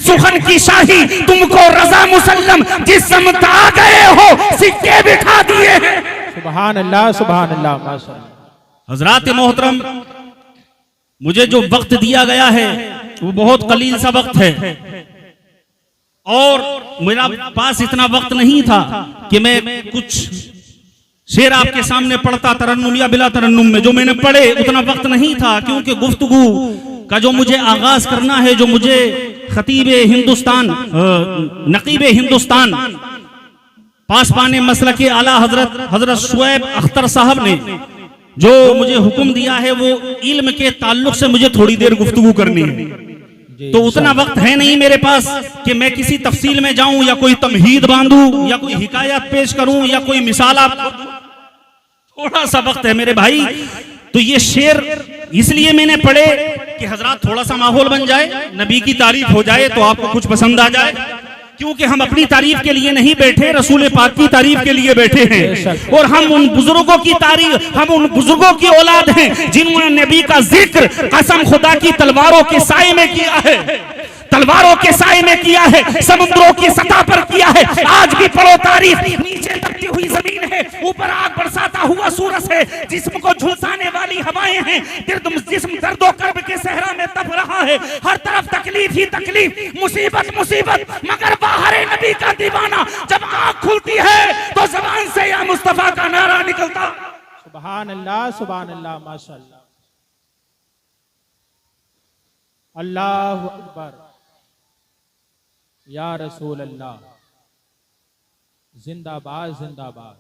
सुखन की शाही, तुमको रजा मुसल्लम, जिस समत आ गए हो सिक्के बिठा दिए हैं। सुभान अल्लाह, सुभान अल्लाह, माशाअल्लाह। हजरात मोहतरम, मुझे जो वक्त दिया गया है वो बहुत कलील सा वक्त है और मेरा पास इतना वक्त नहीं था कि मैं कुछ शेर आपके सामने पढ़ता तरन्नुम या बिला तरन्नुम में। जो मैंने पढ़े उतना वक्त नहीं था, क्योंकि गुफ्तगू का जो मुझे आगाज करना है, जो मुझे खतीब हिंदुस्तान, नकीब हिंदुस्तान, पासपाने मसलक के आला हजरत शुएब अख्तर साहब ने जो मुझे हुक्म दिया है, वो इल्म के ताल्लुक से मुझे थोड़ी देर गुफ्तगू करनी है। तो उतना वक्त है नहीं मेरे पास कि मैं किसी तफसील में जाऊं या कोई तमहीद बांधूं या कोई हिकायत पेश करूं या कोई मिसाल आपको। थोड़ा सा वक्त है मेरे भाई। तो ये शेर इसलिए मैंने पढ़े कि हजरात थोड़ा सा माहौल बन जाए, नबी की तारीफ हो जाए तो आपको कुछ पसंद आ जाए, क्योंकि हम अपनी तारीफ के लिए नहीं बैठे, रसूल पाक की तारीफ के लिए बैठे हैं। और हम उन बुजुर्गों की तारीफ, हम उन बुजुर्गों की औलाद हैं जिन्होंने नबी का जिक्र कसम खुदा की तलवारों के साए में किया है, तलवारों के साए में किया है, समुद्रों की सतह पर किया है। आज भी पढ़ो तारीफ, नीचे तपती हुई जमीन है, ऊपर आग बरसाता हुआ सूरज है, जिस्म को झुलसाने वाली हवाएं हैं, जिस्म दर्दो कर्ब के सहरा में तप रहा है, हर तरफ तकलीफ ही तकलीफ, मुसीबत मुसीबत, मगर बाहर नबी का दीवाना। जब आंख खुलती है तो जबान से या मुस्तफा का नारा निकलता। सुभान अल्लाह, सुभान अल्लाह, माशाअल्लाह, अल्लाहु अकबर, या रसूल अल्लाह, जिंदाबाद जिंदाबाद,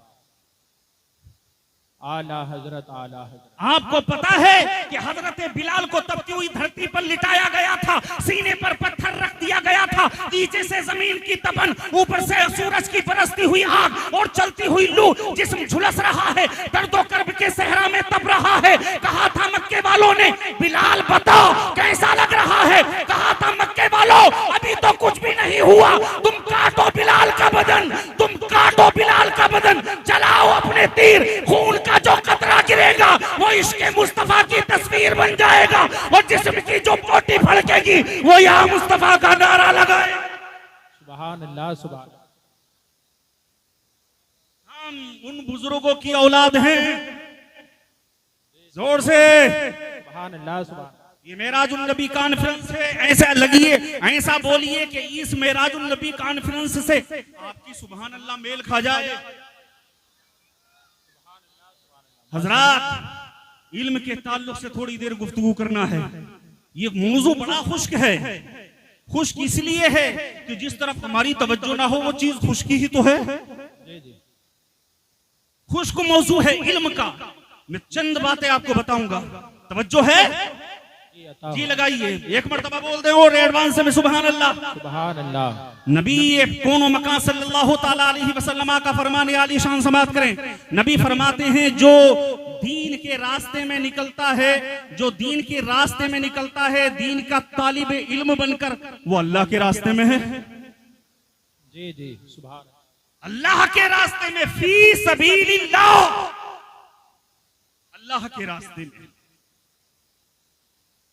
आला हजरत, आला हजरत। आपको पता है कि हजरत बिलाल को तपती हुई धरती पर लिटाया गया था, सीने पर पत्थर रख दिया गया था, नीचे से जमीन की तपन, ऊपर से सूरज की बरसती हुई आग और चलती हुई लू, जिस्म झुलस रहा है, दर्दो कर्ब के सहरा में तप रहा है। कहा था मक्के वालों ने, बिलाल बताओ कैसा लग रहा है? कहा था मक्के वालों अभी तो कुछ भी नहीं हुआ, तुम काटो बिलाल का बदन, तुम काटो बिलाल का बदन, चलाओ अपने तीर, खून का जो कतरा गिरेगा वो इश्क़े मुस्तफा की तस्वीर बन जाएगा, और जिस्म की जो पोटी फड़केगी वो या मुस्तफा का नारा लगाए। सुभान अल्लाह, सुभान। हम उन बुजुर्गों की औलाद हैं, जोर से सुभान अल्लाह, सुभान। ये मेराजुल नबी कॉन्फ्रेंस है, ऐसा लगिए, ऐसा बोलिए कि इस मेराजुल नबी कॉन्फ्रेंस से आपकी सुभान अल्लाह मेल खा जाए। हजरात, इल्म के ताल्लुक से थोड़ी देर गुफ्तगू करना है। ये मौजू बड़ा खुश्क है। खुश्क इसलिए है कि जिस तरफ हमारी तवज्जो ना हो वो चीज खुश्की ही तो है। खुश्क मौजू है इल्म का। मैं चंद बातें आपको बताऊंगा, तवज्जो है जी लगाइए, एक मरतबा बोल दे और एडवांस में सुभान अल्लाह, सुभान अल्लाह। नबी कौनो मकान सल्लल्लाहु ताला अलैहि वसल्लम का फरमान आली शान समात करें। नबी फरमाते हैं जो दीन के रास्ते में निकलता है, जो दीन के रास्ते में निकलता है, दीन का तालिब इल्म बनकर, वो अल्लाह के रास्ते में है। जी जी, सुभान अल्लाह के रास्ते में, फी सबीलिल्लाह, अल्लाह के रास्ते में।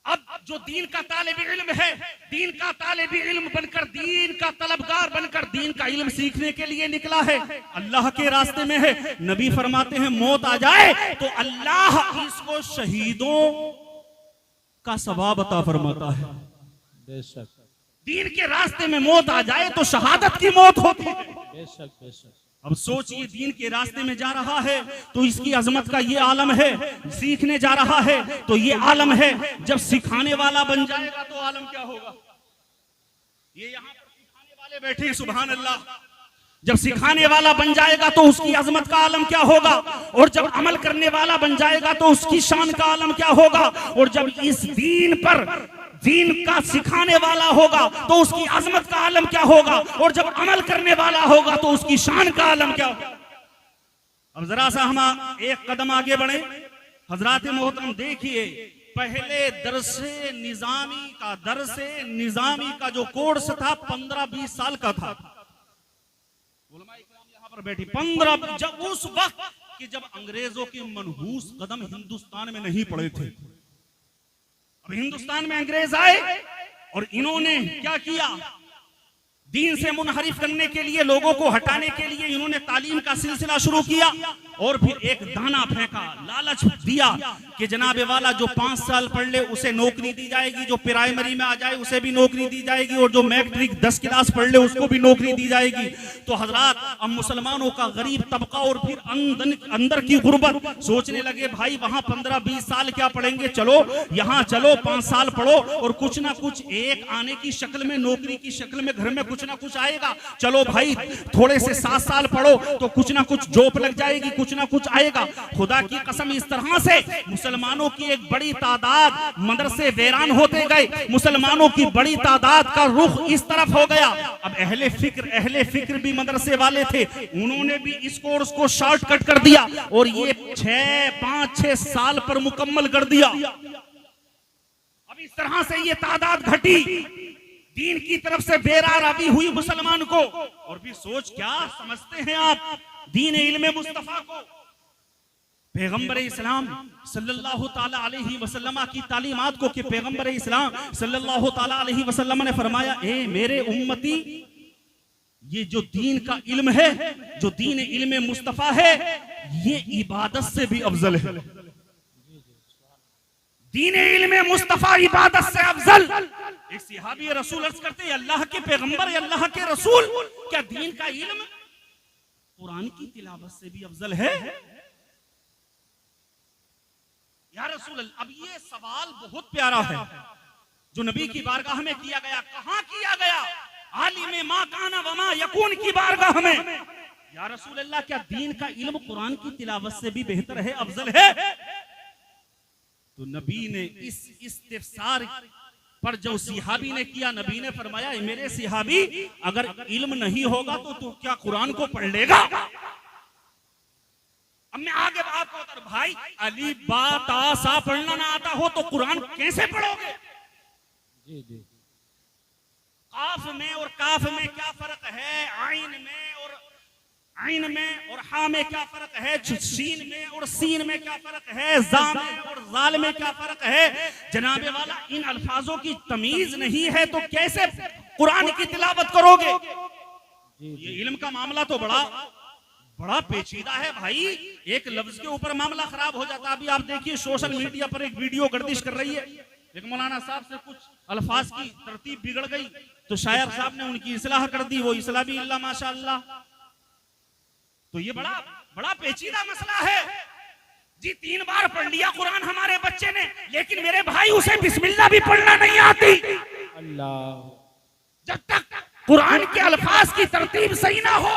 अब जो दीन का तालिब इल्म है, दीन का तालिब इल्म बनकर, दीन का तलबगार बनकर, दीन का इल्म सीखने के लिए निकला है, अल्लाह के रास्ते में है। नबी फरमाते हैं मौत आ जाए तो अल्लाह इसको शहीदों का सवाब अता फरमाता है। बेशक, दीन के रास्ते में मौत आ जाए तो शहादत की मौत होती है। बेशक, बेशक। अब सोचिए, दीन के रास्ते में जा रहा है तो इसकी अजमत का ये आलम है, सीखने जा रहा है तो ये आलम है। जब सिखाने वाला बन जाएगा तो आलम क्या होगा? ये यहाँ पर सिखाने वाले बैठे हैं, सुभान अल्लाह। जब सिखाने वाला बन जाएगा तो उसकी अजमत का आलम क्या होगा, और जब अमल करने वाला बन जाएगा तो उसकी शान का आलम क्या होगा, और जब इस दीन पर दीन का सिखाने वाला होगा तो उसकी अजमत का आलम क्या होगा, और जब अमल करने वाला होगा तो उसकी शान का आलम क्या होगा। अब जरा सा हम एक कदम आगे बढ़े। हजरात मोहतरम देखिए, पहले दरसे निजामी का जो कोर्स था 15-20 साल का था। उलमा इकराम यहाँ पर बैठी 15, जब उस वक्त कि जब अंग्रेजों के मनहूस कदम हिंदुस्तान में नहीं पड़े थे। अब हिंदुस्तान में अंग्रेज आए और इन्होंने क्या किया, दीन से मुनहरिफ करने के लिए, लोगों को हटाने के लिए इन्होंने तालीम का सिलसिला शुरू किया और फिर एक दाना फेंका, लालच दिया कि जनाबे वाला जो 5 साल पढ़ ले उसे नौकरी दी जाएगी, जो प्राइमरी में आ जाए उसे भी नौकरी दी जाएगी और जो मैट्रिक 10 क्लास पढ़ ले उसको भी नौकरी दी जाएगी। तो हजरात, अब मुसलमानों का गरीब तबका और फिर अंदर की गुर्बत सोचने लगे, भाई वहां 15-20 साल क्या पढ़ेंगे, चलो यहाँ चलो 5 साल पढ़ो और कुछ ना कुछ एक आने की शक्ल में, नौकरी की शक्ल में घर में कुछ ना कुछ आएगा। चलो भाई थोड़े से 7 साल पढ़ो तो कुछ ना कुछ जॉब लग जाएगी, कुछ ना कुछ आएगा। खुदा की कसम, इस तरह से मुसलमानों की एक बड़ी तादाद मदरसे वीरान होते गए, मुसलमानों की बड़ी तादाद का रुख इस तरफ हो गया। अब अहले फिक्र भी मदरसे वाले थे, उन्होंने भी इस कोर्स को शॉर्टकट कर दिया और ये 5-6 साल पर मुकम्मल कर दिया। अब इस तरह से ये तादाद घटी, दीन की तरफ से बेरारवी हुई मुसलमान को। और भी सोच क्या समझते हैं आप दीन इल्म मुस्तफा को? पैगंबर इस्लाम सल्लल्लाहु ताला अलैहि वसल्लम की तालीमात को कि पैगंबर इस्लाम सल्लल्लाहु ताला अलैहि वसल्लम ने फरमाया, ए मेरे उम्मती, ये जो दीन का इल्म है, जो दीन इल्म मुस्तफा है, ये इबादत से भी अफजल है। दीन इल्म मुस्तफा इबादत से अफजल। एक सहाबी रसूल अर्ज करते, अल्लाह के पैगंबर, अल्लाह के रसूल, क्या दीन का इल्म कुरान की तिलावत से भी अफजल है? या रसूल अल्लाह, अब ये सवाल बहुत प्यारा है जो नबी की बारगाह में किया गया। कहां किया गया? आलिम मा काना वमा यकून की बारगाह में। या रसूल अल्लाह, क्या दीन का इल्म कुरान की तिलावत से भी बेहतर है, अफजल है? तो नबी ने इस इस्तिफसार पर जो सिहाबी ने किया, नबी ने फरमाया, मेरे सिहाबी, अगर इल्म नहीं होगा तो तू क्या कुरान को पढ़ लेगा? अब मैं आगे आपको बता, भाई अली बा ता सा पढ़ना ना आता हो तो कुरान कैसे पढ़ोगे? जी जी। काफ में और काफ में क्या फर्क है? आइन में और हा में क्या फर्क है? सीन में और सीन में क्या फर्क है? जा में और जाल में क्या फर्क है? जनाबे वाला, इन अल्फाजों की तमीज नहीं है तो कैसे कुरान की तिलावत करोगे? ये इल्म का मामला तो बड़ा पेचीदा है भाई। एक लफ्ज के ऊपर मामला खराब हो जाता है। अभी आप देखिए सोशल मीडिया पर एक वीडियो गर्दिश कर रही है, एक मौलाना साहब से कुछ अल्फाज की तरतीब बिगड़ गई तो शायर साहब ने उनकी इस्लाह कर दी, वो इस्लाह भी अल्लाह माशाअल्लाह। तो ये बड़ा पेचीदा मसला है जी। 3 बार पढ़ लिया कुरान हमारे बच्चे ने, लेकिन मेरे भाई उसे बिस्मिल्लाह भी पढ़ना नहीं आती। अल्लाह। जब तक कुरान के अल्फाज की तरतीब सही ना हो,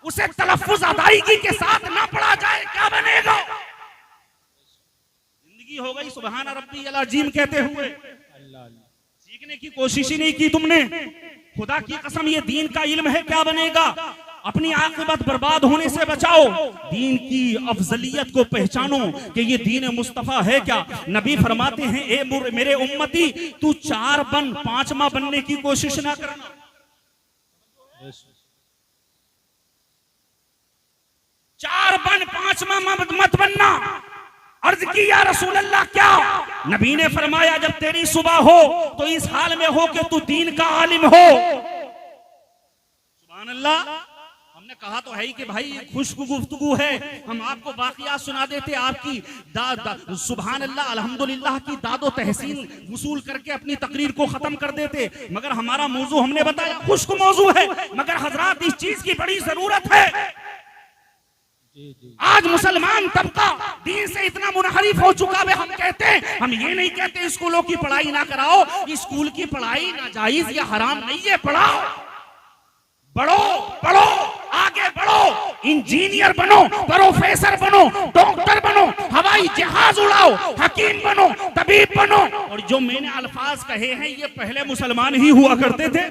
उसे तलफ्फुज अदायगी के साथ ना पढ़ा जाए, क्या बनेगा? जिंदगी हो गई सुबहान रब्बी अल अजीम कहते हुए, सीखने की कोशिश ही नहीं की तुमने। खुदा की कसम, ये दीन का इल्म है, क्या बनेगा? अपनी आखिरत बर्बाद होने से बचाओ। दीन की अफजलियत को पहचानो कि ये दीन मुस्तफा है क्या। नबी फरमाते हैं, ए मेरे उम्मती, तू 4 बन, 5वां बनने की कोशिश ना करना। 4 बन, 5वां मत बनना। अर्ज की, या रसूल अल्लाह क्या? नबी ने फरमाया, जब तेरी सुबह हो तो इस हाल में हो कि तू दीन का आलिम हो। सुभान अल्लाह। हमने कहा तो है ही कि भाई खुशबू गुफ्तगू है, हम आपको वाक़ियात सुना देते, आपकी सुभान अल्लाह अल्हम्दुलिल्लाह की दादो तहसीन वसूल करके अपनी तकरीर को खत्म कर देते, मगर हमारा मौजू हमने बताया खुश्क मौजू है। मगर हजरात, इस चीज की बड़ी जरूरत है। आज मुसलमान तबका दीन से इतना मुनहरिफ हो चुका है। हम कहते हैं, हम ये नहीं कहते स्कूलों की पढ़ाई ना कराओ, स्कूल की पढ़ाई नाजायज या हराम नहीं है, पढ़ाओ, पढ़ो, आगे बढ़ो, इंजीनियर बनो, प्रोफेसर बनो, डॉक्टर बनो, हवाई जहाज उड़ाओ, हकीम बनो, तबीब बनो। और जो मैंने अल्फाज कहे हैं ये पहले मुसलमान ही हुआ करते थे।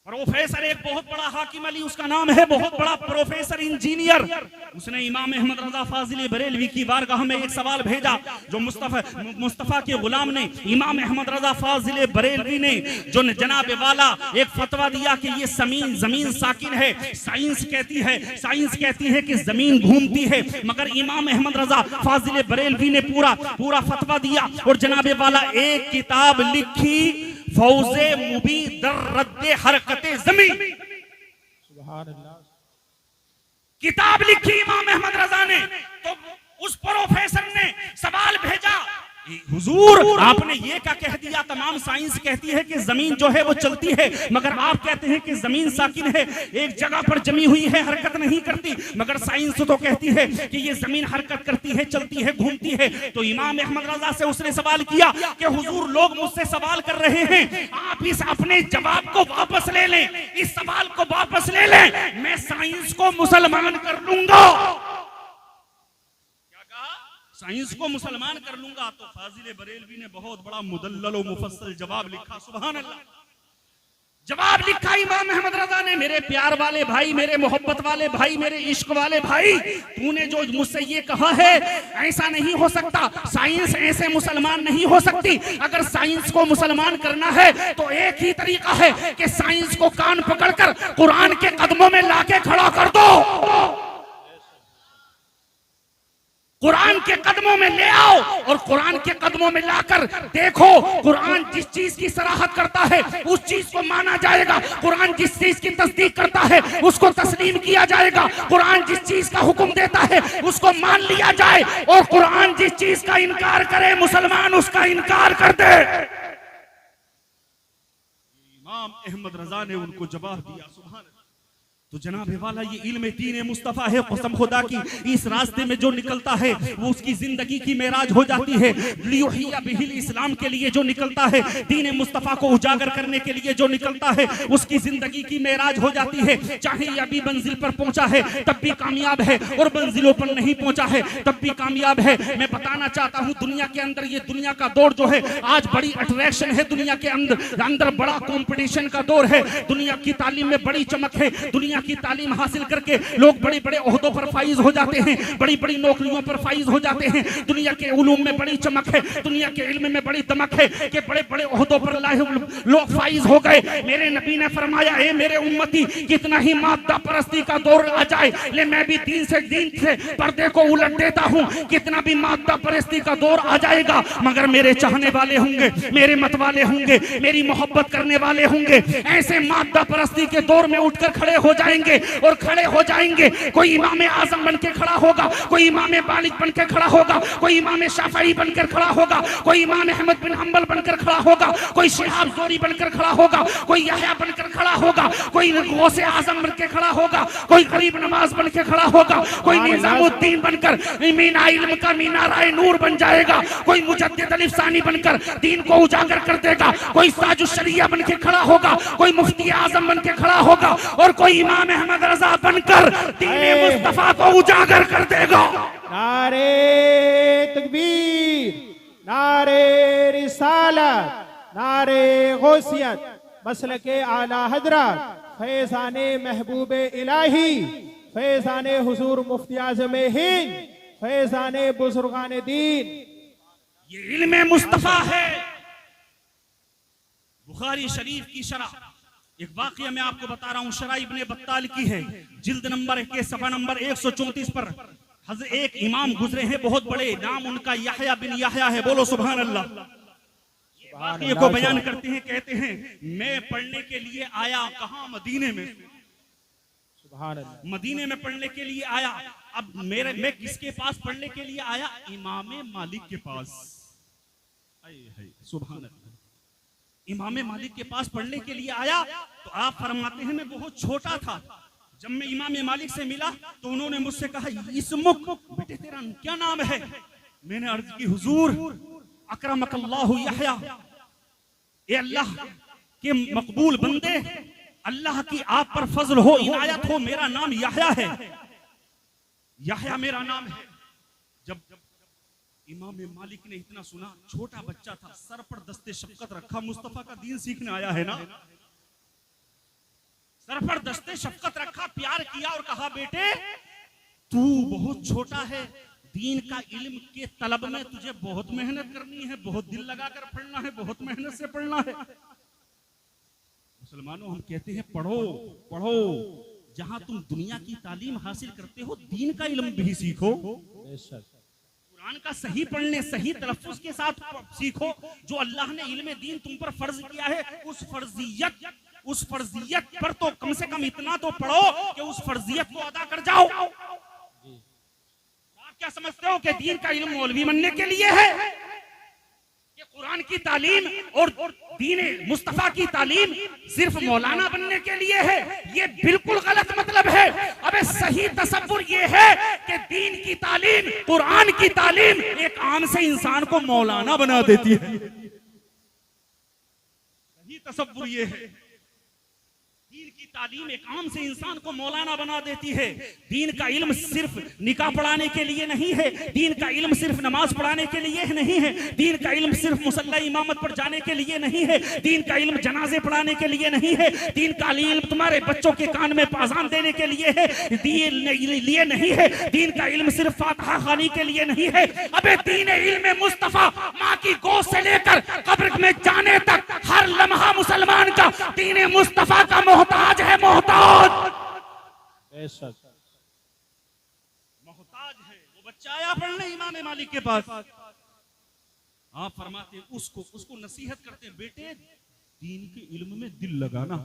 प्रोफेसर एक बहुत बड़ा हाकिम अली उसका नाम है, बहुत बड़ा प्रोफेसर इंजीनियर। उसने इमाम अहमद रजा फाजिल बरेलवी की बारगाह में एक सवाल भेजा, जो मुस्तफा के गुलाम ने, इमाम अहमद रजा फाजिल बरेलवी ने जो जनाब वाला एक फतवा दिया कि ये जमीन साकिन है। साइंस कहती है कि जमीन घूमती है, मगर इमाम अहमद रजा फाजिल बरेलवी ने पूरा फतवा दिया और जनाब वाला एक किताब लिखी फौजे मुबी दर रद्दे हरकते जमी। सुभान अल्लाह। किताब लिखी इमाम अहमद रजा ने, तो उस प्रोफेसर ने सवाल भेजा, हुजूर आपने ये क्या कह दिया, तमाम साइंस कहती है कि जमीन जो है वो चलती है, मगर आप कहते हैं कि जमीन साकिन है, एक जगह पर जमी हुई है, हरकत नहीं करती, मगर साइंस तो कहती है कि ये जमीन हरकत करती है, चलती है, घूमती है। तो इमाम अहमद रजा से उसने सवाल किया कि हुजूर लोग मुझसे सवाल कर रहे हैं, आप इस अपने जवाब को वापस ले लें, इस सवाल को वापस ले लें, मैं साइंस को मुसलमान कर लूंगा। साइंस को मुसलमान कर लूंगा। तो फाजिल बरेलवी ने बहुत बड़ा मुदल्लल और मुफस्सल जवाब लिखा। सुभान अल्लाह। जवाब लिखा इमाम अहमद रजा ने, मेरे प्यार वाले भाई, मेरे मोहब्बत वाले भाई, मेरे इश्क वाले भाई, तूने जो मुझसे ये कहा है ऐसा नहीं हो सकता, साइंस ऐसे मुसलमान नहीं हो सकती। अगर साइंस को मुसलमान करना है तो एक ही तरीका है कि साइंस को कान पकड़कर कुरान के कदमों में लाके खड़ा कर दो, कुरान के कदमों में ले आओ और कुरान के कदमों में लाकर देखो, कुरान जिस चीज की सराहत करता है उस चीज को माना जाएगा, कुरान जिस चीज की तस्दीक करता है उसको तस्लीम किया जाएगा, कुरान जिस चीज का हुक्म देता है उसको मान लिया जाए, और कुरान जिस चीज का इनकार करे मुसलमान उसका इनकार कर दे। इमाम अहमद रजा ने उनको जवाब दिया। सुभान। तो जनाबे वाला ये इल्म दीन मुस्तफ़ा है, कसम खुदा की इस रास्ते में जो निकलता है वो उसकी जिंदगी की मेराज हो जाती है। लियुहिया बिहिल इस्लाम के लिए जो निकलता है, दीन मुस्तफ़ा को उजागर करने के लिए जो निकलता है, उसकी जिंदगी की मेराज हो जाती है। चाहे ये अभी मंजिल पर पहुंचा है तब भी कामयाब है, और मंजिलों पर नहीं पहुंचा है तब भी कामयाब है। मैं बताना चाहता हूँ दुनिया के अंदर, ये दुनिया का दौर जो है आज बड़ी अट्रैक्शन है, दुनिया के अंदर बड़ा कॉम्पिटिशन का दौर है, दुनिया की तालीम में बड़ी चमक है, दुनिया की तालीम हासिल करके लोग बड़े बड़े ओहदों पर फाइज हो जाते हैं, बड़ी बड़ी नौकरियों पर फाइज हो जाते हैं। दुनिया के उलूम में बड़ी चमक है, दुनिया के इल्म में बड़ी दमक है कि बड़े बड़े ओहदों पर लोग फाइज हो गए। मेरे नबी ने फरमाया, ए मेरे उम्मती, कितना ही मादा परस्ती का दौर आ जाए, ले मैं भी दीन से पर्दे को उलट देता हूँ। कितना भी मादा परस्ती का दौर आ जाएगा, मगर मेरे चाहने वाले होंगे, मेरे मत वाले होंगे, मेरी मोहब्बत करने वाले होंगे, ऐसे मादा परस्ती के दौर में उठकर खड़े हो जाएंगे और खड़े हो जाएंगे। कोई इमाम आजम बन के खड़ा होगा, कोई इमाम मालिक बन के खड़ा होगा, कोई इमाम शाफई बनकर खड़ा होगा, कोई इमाम अहमद बिन हंबल बनकर खड़ा होगा, कोई शिहाब ज़ोरी बनकर खड़ा होगा, कोई यहया बनकर खड़ा होगा, कोई गौसे आजम बनकर खड़ा होगा, कोई गरीब नवाज बन के खड़ा होगा, कोई निजामुद्दीन बनकर मीना इल्म का मीनाराए नूर बन जाएगा, कोई मुजद्दिद अलिफ सानी बनकर दीन को उजागर कर देगा, कोई साजुश शरिया बन के खड़ा होगा, कोई मुफ्ती आजम बन के खड़ा होगा, और कोई इमाम अहमद रजा बनकर दीन मुस्तफा को उजागर कर देगा। नारे तकबीर, नारे रिसालत, नारे गौसियत, मसलके आला हजरत, फैज़ाने महबूबे इलाही, फैज़ाने हुजूर मुफ्ती आज़म हिंद, फैज़ाने बुजुर्गाने दीन। ये इल्म मुस्तफा है। बुखारी शरीफ की शरह एक वाकया मैं आपको बता रहा हूं, शरह इब्ने बत्ताल की है, जिल्द नंबर के सफा नंबर 134 पर हज़रत एक इमाम गुजरे हैं, बहुत बड़े, नाम उनका यहया बिन यहया है। बोलो सुभान अल्लाह। वाकये को बयान करते हैं, कहते हैं मैं पढ़ने के लिए आया, कहां? मदीने में। सुभान अल्लाह। मदीने में पढ़ने के लिए आया। अब मैं किसके पास पढ़ने के लिए आया? इमाम मालिक के पास। सुभान अल्लाह। इमाम मालिक के पास पढ़ने के लिए आया तो आप फरमाते हैं मैं बहुत छोटा था। जब मैं इमाम मालिक से मिला तो उन्होंने मुझसे कहा, इसमुक, बेटे तेरा क्या नाम है? मैंने अर्ज की, हुजूर अकरमकल्लाहु यहया, ए अल्लाह के मकबूल बंदे, अल्लाह की आप पर फजल हो, इनायत हो, मेरा नाम यहया है, यहया मेरा नाम है। जब इमाम मालिक ने इतना सुना, छोटा बच्चा था, सर पर दस्ते शफकत रखा, मुस्तफा का दीन सीखने आया है ना, सर पर दस्ते शफकत रखा, प्यार किया और कहा, बेटे तू बहुत छोटा है, दीन का इल्म के तलब में तुझे बहुत मेहनत करनी है, बहुत दिल लगाकर पढ़ना है, बहुत मेहनत से पढ़ना है। मुसलमानों हम कहते हैं पढ़ो पढ़ो, जहां तुम दुनिया की तालीम हासिल करते हो दीन का इल्म भी सीखो। कुरान का सही पढ़ने, सही तलफ्फुज के साथ सीखो। जो अल्लाह ने इल्म दीन तुम पर फर्ज किया है, उस फर्जियत पर तो कम से कम इतना तो पढ़ो कि उस फर्जियत को अदा कर जाओ। आप क्या समझते हो कि दीन का इल्म मौलवी बनने के लिए है? कि कुरान की तालीम और दीन मुस्तफा की तालीम सिर्फ मौलाना बनने के लिए है? ये बिल्कुल गलत मतलब है। अबे सही तसव्वुर ये है कि दीन की तालीम, कुरान की तालीम एक आम से इंसान को मौलाना बना देती है। सही तसव्वुर ये है, दीन की तालीम एक आम से इंसान को मौलाना बना देती है। दीन का इल्म सिर्फ निकाह पढ़ाने के लिए नहीं है, दीन का इल्म सिर्फ नमाज पढ़ाने के लिए नहीं है, दीन का इल्म सिर्फ मुसल्ला इमामत पर जाने के लिए नहीं है, दीन का इल्म जनाजे पढ़ाने के लिए नहीं है, दीन का इल्म तुम्हारे बच्चों के कान में पाजान देने के लिए है, लिए नहीं है, दीन का इल्म सिर्फ फातिहा खानी के लिए नहीं है। अबे दीन इल्म मुस्तफा माँ की गोद से लेकर कब्र में जाने तक हर लम्हा मुसलमान का दीन मुस्तफा का मोहताज है, मोहताज है। वो बच्चा आया पढ़ने इमाम मालिक के पास, आप फरमाते उसको नसीहत करते हैं, बेटे दीन के इल्म में दिल लगाना,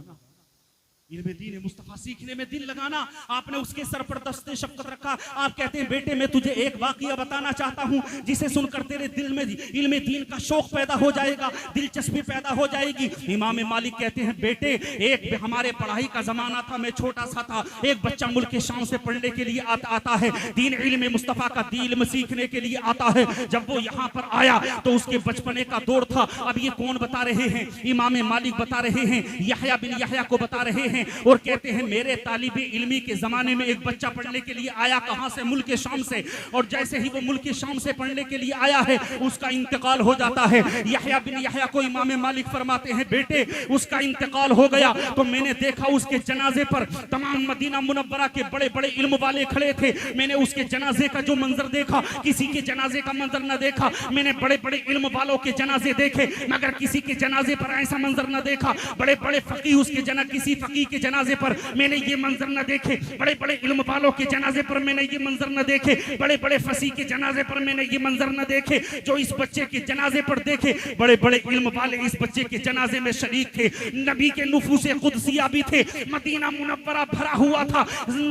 इल्म दीन मुस्तफा सीखने में दिल लगाना। आपने उसके सर पर दस्ते शफ़क़त रखा। आप कहते हैं बेटे मैं तुझे एक वाक़िया बताना चाहता हूँ जिसे सुनकर तेरे दिल में इल्म दीन का शौक पैदा हो जाएगा, दिलचस्पी पैदा हो जाएगी। इमाम मालिक कहते हैं बेटे एक हमारे पढ़ाई का जमाना था, मैं छोटा सा था, एक बच्चा मुल्क शाम से पढ़ने के लिए आता है, दीन इल्म मुस्तफा का इल्म सीखने के लिए आता है। जब वो यहाँ पर आया तो उसके बचपने का दौर था। अब ये कौन बता रहे हैं? इमाम मालिक बता रहे हैं, यहया बिन यहया को बता रहे हैं और कहते हैं मेरे तालिबे इल्मी के जमाने में एक बच्चा पढ़ने के लिए आया, कहां से? मुल्क शाम से। और जैसे ही वो मुल्क शाम से पढ़ने के लिए आया है उसका इंतकाल हो जाता है। यहया बिन यहया को इमाम मालिक फरमाते हैं बेटे उसका इंतकाल हो गया तो मैंने देखा उसके जनाजे पर तमाम मदीना मुनव्वरा के बड़े बड़े इल्म वाले खड़े थे। मैंने उसके जनाजे का जो मंजर देखा, किसी के जनाजे का मंजर न देखा। मैंने बड़े बड़े इल्म वालों के जनाजे देखे मगर किसी के जनाजे पर ऐसा मंजर न देखा। बड़े बड़े फकीह उसके किसी फकीह के जनाजे पर मैंने ये मंजर न देखे। बड़े बड़े इल्म वालों के जनाजे पर मैंने ये मंजर न देखे। बड़े बड़े फसीह के जनाजे पर मैंने ये मंजर न देखे जो इस बच्चे के जनाजे पर देखे। बड़े बड़े इल्म वाले इस बच्चे के जनाजे में शरीक थे। नबी के नुफूसे कुदसिया भी थे। मदीना मुनव्वरा भरा हुआ था,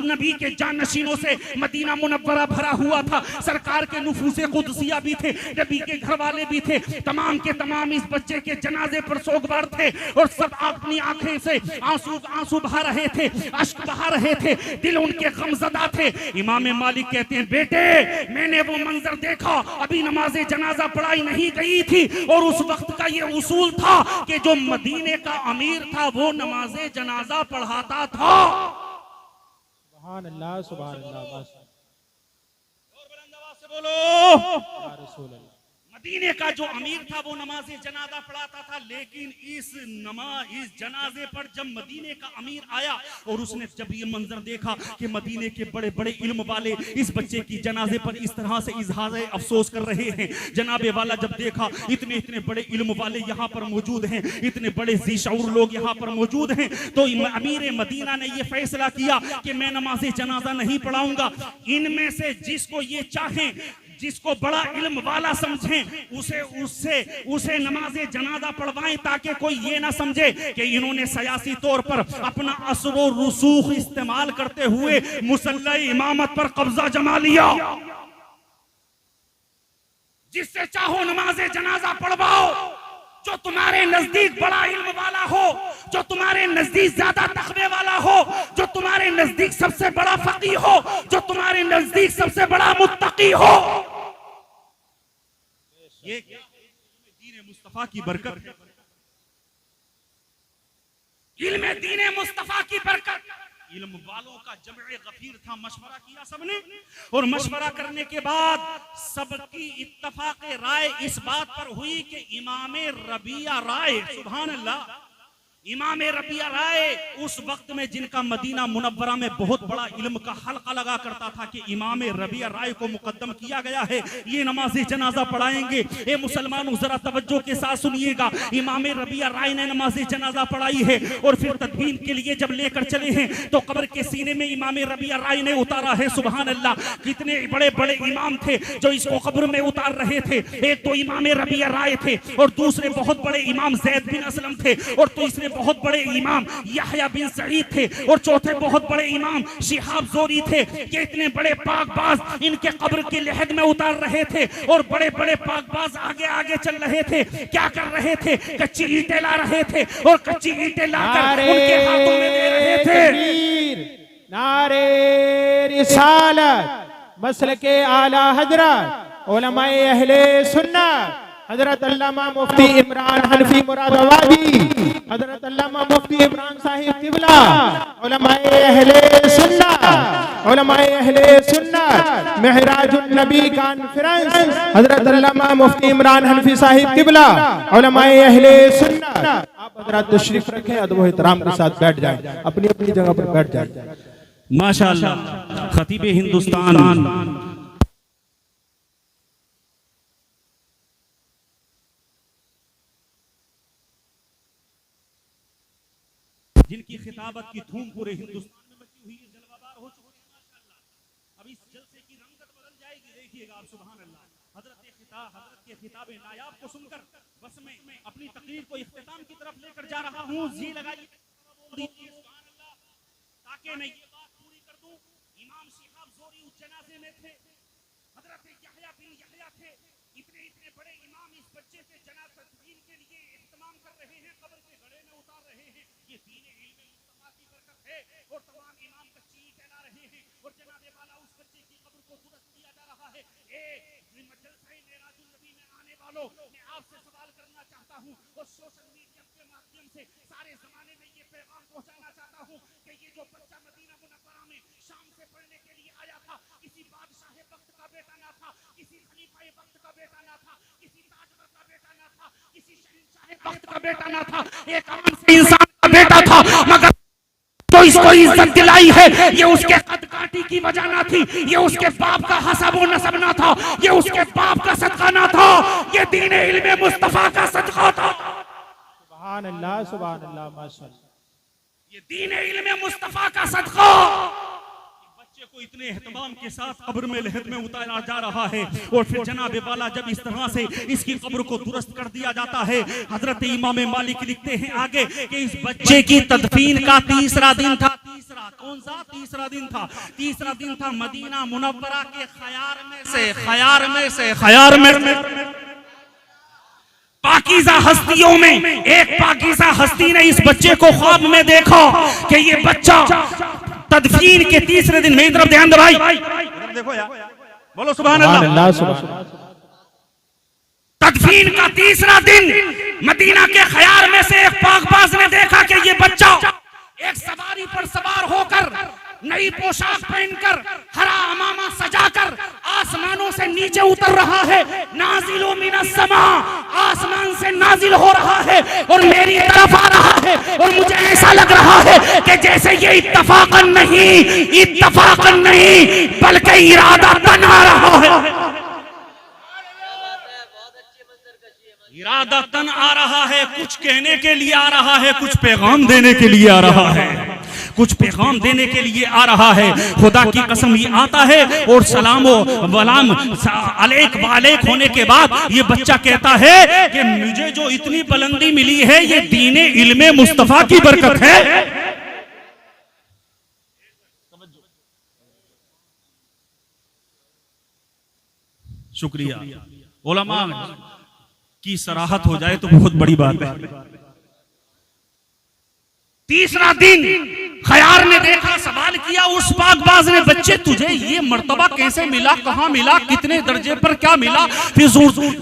नबी के जानशीनों से मदीना मुनव्वरा भरा हुआ था। सरकार के नुफूसे कुदसिया भी थे, नबी के घर वाले भी थे। तमाम के तमाम इस बच्चे के जनाजे पर सोगवार थे और सब अपनी आंखें से आंसू बहा रहे थे, अश्क बहा रहे थे, दिल उनके गमज़दा थे। इमाम मालिक कहते हैं बेटे मैंने वो मंजर देखा, अभी नमाज़े जनाजा पढ़ाई नहीं गई थी और उस वक्त का ये उसूल था कि जो मदीने का अमीर था वो नमाज़े जनाजा पढ़ाता था। सुभान अल्लाह, सुभान अल्लाह। और बुलंद आवाज से बोलो या रसूल अल्लाह। मदीने का जो अमीर था वो नमाज़े जनाजा पढ़ाता था, लेकिन इस जनाजे पर जब मदीने का अमीर आया और उसने जब ये मंजर देखा कि मदीने के बड़े बड़े इल्म वाले इस बच्चे की जनाजे पर इस तरह से इजहार अफसोस कर रहे हैं, जनाबे वाला जब देखा इतने इतने बड़े इल्म वाले यहाँ पर मौजूद हैं, इतने बड़े ज़ीशऊर लोग यहाँ पर मौजूद हैं, तो अमीर मदीना ने ये फैसला किया कि मैं नमाज़े जनाजा नहीं पढ़ाऊंगा। इनमें से जिसको ये चाहें, जिसको बड़ा इल्म वाला समझें, उसे नमाज़े जनाजा पढ़वाएं ताकि कोई ये ना समझे कि इन्होंने सियासी तौर पर अपना असर और रुसूख इस्तेमाल करते हुए मुसल्ला इमामत पर कब्जा जमा लिया। जिससे चाहो नमाज़े जनाजा पढ़वाओ, जो तुम्हारे नजदीक बड़ा इल्म वाला हो, जो तुम्हारे नजदीक ज्यादा तक़वे वाला हो, जो तुम्हारे नजदीक सबसे बड़ा फकीह हो, जो तुम्हारे नजदीक सबसे बड़ा मुत्तकी हो। ये दीन मुस्तफा की बरकत है, इल्म दीन मुस्तफा की बरकत। इल्म वालों का जमे गफीर था, मशवरा किया सबने और मशवरा करने के बाद सबकी इत्तफाक राय इस बात पर हुई कि इमाम रबिया राय, सुभान अल्लाह, इमाम रबिया राय उस वक्त में जिनका मदीना मुनव्वरा में बहुत बड़ा इल्म का हल्का लगा करता था कि इमाम रबिया राय को मुकद्दम किया गया है, ये नमाज जनाजा पढ़ाएंगे। ए मुसलमानों जरा तवज्जो के साथ सुनिएगा, इमाम रबिया राय ने नमाज जनाजा पढ़ाई है और फिर तदफीन के लिए जब लेकर चले हैं तो कब्र के सीने में इमाम रबिया राय ने उतारा है। सुभान अल्लाह, कितने बड़े बड़े इमाम थे जो इसको कब्र में उतार रहे थे। एक तो इमाम रबिया राय थे और दूसरे बहुत बड़े इमाम ज़ैद बिन असलम थे और तीसरे बहुत बड़े इमाम यहया बिन सईद थे और चौथे बहुत बड़े इमाम शिहाब ज़ोरी थे। ये इतने बड़े पाकबाज इनके कब्र की लहद में उतार रहे थे और बड़े बड़े पाकबाज आगे आगे चल रहे थे। क्या कर रहे थे? कच्ची ईंटें ला रहे थे और कच्ची ईंटें लाकर उनके हाथों में दे रहे थे। नारे रिसालत मसलके आला हजरत उलमाए अहले सुन्नत हजरत अल्लामा मुफ्ती इमरान हनफी मुरादाबादी, हजरत अल्लामा मुफ्ती इमरान साहिब किबला, उलमाए अहले सुन्नत, उलमाए अहले सुन्नत मेहराजुन नबी कॉन्फ्रेंस, हजरत अल्लामा मुफ्ती इमरान हनफी साहिब किबला, उलमाए अहले सुन्नत। आप हजरत तशरीफ रखें, अदब व एहतराम के साथ बैठ जाएं, अपनी अपनी जगह पर बैठ जाएं। माशाअल्लाह, खतीब हिंदुस्तान जिनकी खिताबत की धूम पूरे हिंदुस्तान में मची हुई है, जलवाबार हो चुके हैं माशाअल्लाह। अब इस जलसे की रंगत बदल जाएगी, देखिएगा आप। सुभान अल्लाह। हजरत के खिताबे नायाब को सुनकर बस मैं अपनी तकरीर को इख्तिताम की तरफ लेकर जा रहा हूँ। जी लगाइए सुभान अल्लाह, ताकि मैं ये बात पूरी कर दूं। इमाम शिहाब ज़ोरी उस जनाजे में थे, हजरत यहया बिन यहया थे। इतने इतने बड़े इमाम इस बच्चे से जनाजा तदफीन के लिए इख्तिमाम कर रहे हैं, कब्र के गड़े में उतार रहे हैं। ये दीन इल्म मुस्तफा की बरकत है और तमाम इमाम कच्ची ईंटें ला रहे हैं और जनाबे वाला उस बच्चे की कब्र को दुरुस्त किया जा रहा है। जलसा मेराजुन नबी में आने वालों, मैं आपसे सवाल करना चाहता हूँ और सोशल मीडिया के माध्यम से सारे जमाने में ये पैगाम पहुंचाना चाहता हूँ कि ये जो बच्चा मदीना मुनव्वरा में शाम से पढ़ने के लिए आया था, किसी बादशाह वक्त का बेटा ना था, किसी खलीफा वक्त का बेटा ना था, किसी ताजवर का बेटा ना था, किसी शहंशाह वक्त का बेटा ना था, एक आम से इंसान का बेटा था। मगर तो इसको इज्जत दिलाई है, ये उसके कद काठी की वजह ना थी, ये उसके बाप का हसब व नसब ना था, ये उसके बाप का सदका ना था, ये दीन इल्म मुस्तफा का सदका था। सुभान अल्लाह, सुभान अल्लाह, माशाअल्लाह। ये दीन इल्म मुस्तफा का सदका। बच्चे को इतने एहतमाम के साथ कब्र में लहद में उतारा जा रहा है और फिर जनाबे वाला जब इस तरह से इसकी कब्र को दुरुस्त कर दिया जाता है। हजरत इमाम मालिक लिखते हैं आगे कि इस बच्चे की तदफीन का तीसरा दिन था। कौन सा तीसरा दिन था? तीसरा दिन था मदीना मुनव्वरा के खयार में पाकीज़ा हस्तियों में एक पाकीज़ा हस्ती ने इस बच्चे को ख्वाब में देखा कि ये बच्चा तदफीन के तीसरे दिन, मेरी तरफ ध्यान दे भाई, देखो यार, बोलो सुभान अल्लाह। तदफीन का तीसरा दिन मदीना के खयार में से एक पाकबाज ने देखा कि ये बच्चा एक सवारी पर सवार होकर, नई पोशाक पहनकर, हरा अमामा सजाकर आसमानों से नीचे उतर रहा है। नाजिलो मिनस समा, आसमान से नाजिल हो रहा है और मेरी तरफ आ रहा है और मुझे ऐसा लग रहा है कि जैसे ये इत्तफाकन नहीं बल्कि इरादतन आ रहा है। इरादतन आ रहा है, कुछ कहने के लिए आ रहा है, कुछ पैगाम देने के लिए आ रहा है, कुछ पैगाम देने के लिए आ रहा है। खुदा की कसम ये आता है और सलामो वलाम अलैक वालेक होने के बाद ये बच्चा कहता है कि मुझे जो इतनी बुलंदी मिली है ये दीन इल्मे मुस्तफा की बरकत है। शुक्रिया। उलमा की सराहत हो जाए तो बहुत बड़ी बात है। तीसरा दिन खयार ने देखा, सवाल किया उस पाकबाज ने, बच्चे तुझे ये मर्तबा कैसे मिला, कहाँ मिला, कितने दर्जे पर क्या मिला, फिर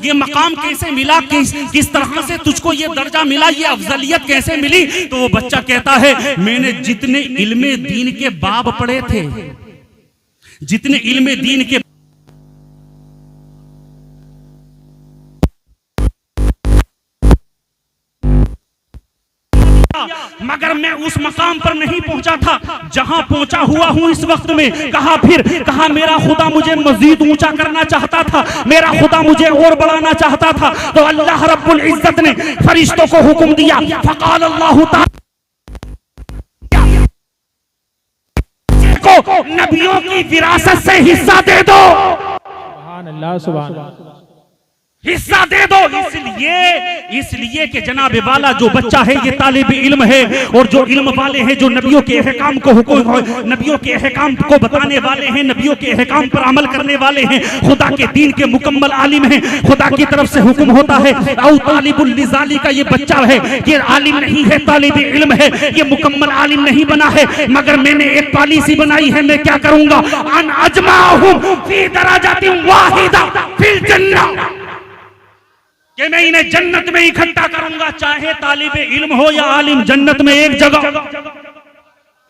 ये मकाम कैसे मिला, किस तरह से तुझको ये दर्जा मिला, ये अफजलियत कैसे मिली? तो वो बच्चा कहता है मैंने जितने इल्मे दीन के बाब पढ़े थे, जितने इल्मे दीन के मगर मैं उस मकाम पर नहीं पहुंचा था जहां पहुंचा हुआ हूं इस वक्त में। कहा मेरा खुदा मुझे मजीद ऊंचा करना चाहता था, मेरा खुदा मुझे और बढ़ाना चाहता था। तो अल्लाह रब्बुल इज्जत ने फरिश्तों को हुक्म दिया, फकाल अल्लाह ताला को नबियों की विरासत से हिस्सा दे दो, सुभान अल्लाह, सुभान अल्लाह, हिस्सा दे दो। इसलिए कि जनाब वाला जो बच्चा है ये तालिब इल्म है, और जो इल्म वाले हैं, जो नबियों के अहकाम को नबियों के अहकाम को बताने वाले हैं, नबियों के अहकाम पर अमल करने वाले हैं, खुदा के दीन के मुकम्मल आलिम हैं। खुदा की तरफ से हुक्म होता है औ तालिबुल लिजाली का ये बच्चा है, ये आलिम नहीं है, तालिब इल्म है, ये मुकम्मल आलिम नहीं बना है, मगर मैंने एक पॉलिसी बनाई है। मैं क्या करूंगा, अन अजमाहुम फी दराजातिन वाहिदा फिल जन्नह, कि मैं इन्हें जन्नत में इकट्ठा करूंगा, चाहे तालिब इल्म हो या आलिम, जन्नत में एक जगह।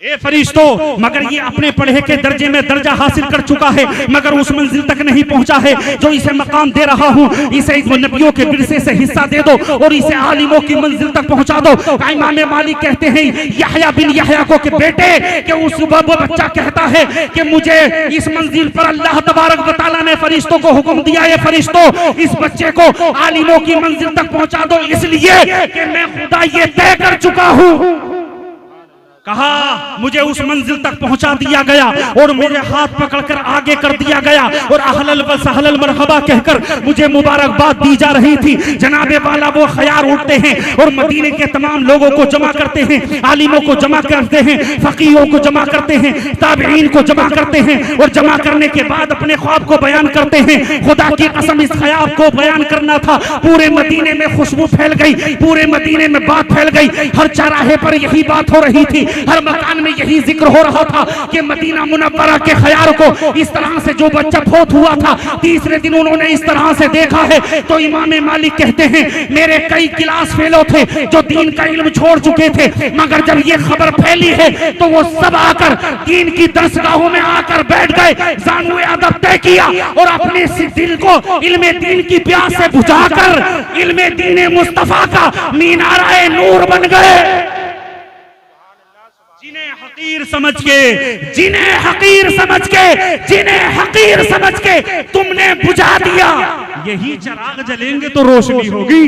ए फरिश्तों, मगर ये अपने पढ़े के दर्जे में दर्जा हासिल कर चुका है, मगर उस मंजिल तक नहीं पहुंचा है जो इसे मकाम दे रहा हूं। इसे नबियों के विरसे से हिस्सा दे दो और इसे आलिमों की मंजिल तक पहुंचा दो। इमाम मालिक कहते हैं यहया बिन यहया को, कि बेटे, कि उस वो बच्चा कहता है कि मुझे इस मंजिल पर अल्लाह तबारक व तआला ने फरिश्तों को हुक्म दिया है, फरिश्तों इस बच्चे को आलिमों की मंजिल तक पहुंचा दो, इसलिए कि मैं खुदा ये तय कर चुका हूं। कहा मुझे उस मंजिल तक पहुंचा दिया गया और मेरे हाथ पकड़कर आगे कर दिया गया और अहलन व सहलन मरहबा कहकर मुझे मुबारकबाद दी जा रही थी। जनाबे वाला वो ख्याल उठते हैं और मदीने के तमाम लोगों को जमा करते हैं, आलिमों को जमा करते हैं, फकीहों को जमा करते हैं, ताबईन को जमा करते हैं, और जमा करने के बाद अपने ख्वाब को बयान करते हैं। खुदा की कसम इस ख्याल को बयान करना था, पूरे मदीने में खुशबू फैल गई, पूरे मदीने में बात फैल गई, हर चौराहे पर यही बात हो रही थी, हर मकान में यही जिक्र हो रहा था कि मदीना मुनव्वरा के ख्याल को इस तरह से जो बच्चा फोत हुआ था, तीसरे दिन उन्होंने इस तरह से देखा है। तो इमाम मालिक कहते हैं मेरे कई क्लास फेलो थे जो दीन का इल्म छोड़ चुके थे, मगर जब ये खबर फैली है तो वो सब आकर दीन की दरसगाहों में आकर बैठ गए, जानुए अदब तय किया और अपने दिल को इल्मे दीन की प्यास से बुझाकर इल्मे दीन मुस्तफा का मीनाराए नूर बन गए। जिन्हें हकीर समझ के, जिन्हें हकीर समझ के, जिन्हें हकीर समझ के तुमने बुझा दिया, यही चिराग जलेंगे तो रोशनी होगी,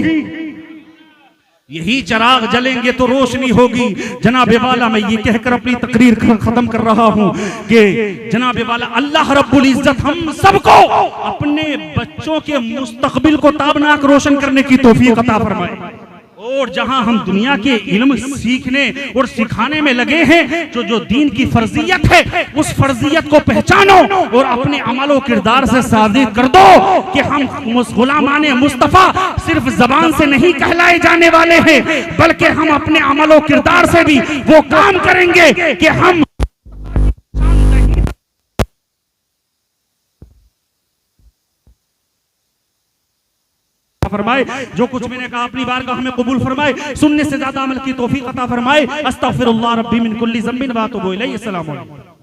यही चिराग जलेंगे तो रोशनी होगी। जनाबे वाला मैं ये कहकर अपनी तकरीर खत्म कर रहा हूं कि जनाबे वाला अल्लाह रब्बुल इज्जत हम सबको अपने बच्चों के मुस्तकबिल को ताबनाक रोशन करने की तौफीक अता फरमाए। और जहां हम दुनिया के इल्म सीखने और सिखाने में लगे हैं, जो दीन की फर्जियत है उस फर्जियत को पहचानो और अपने अमलो किरदार से साबित कर दो कि हम गुलामाने मुस्तफा सिर्फ जबान से नहीं कहलाए जाने वाले हैं, बल्कि हम अपने अमलो किरदार से भी वो काम करेंगे कि हम फरमाए। जो कुछ मैंने कहा अपनी बारगाह में कबूल फरमाए, सुनने से ज्यादा अमल की तौफीक अता फरमाए। अस्तगफिरुल्लाह रब्बी मिन कुल्ली ज़ंबिन व अतूबु इलैहि। अस्सलामु अलैकुम।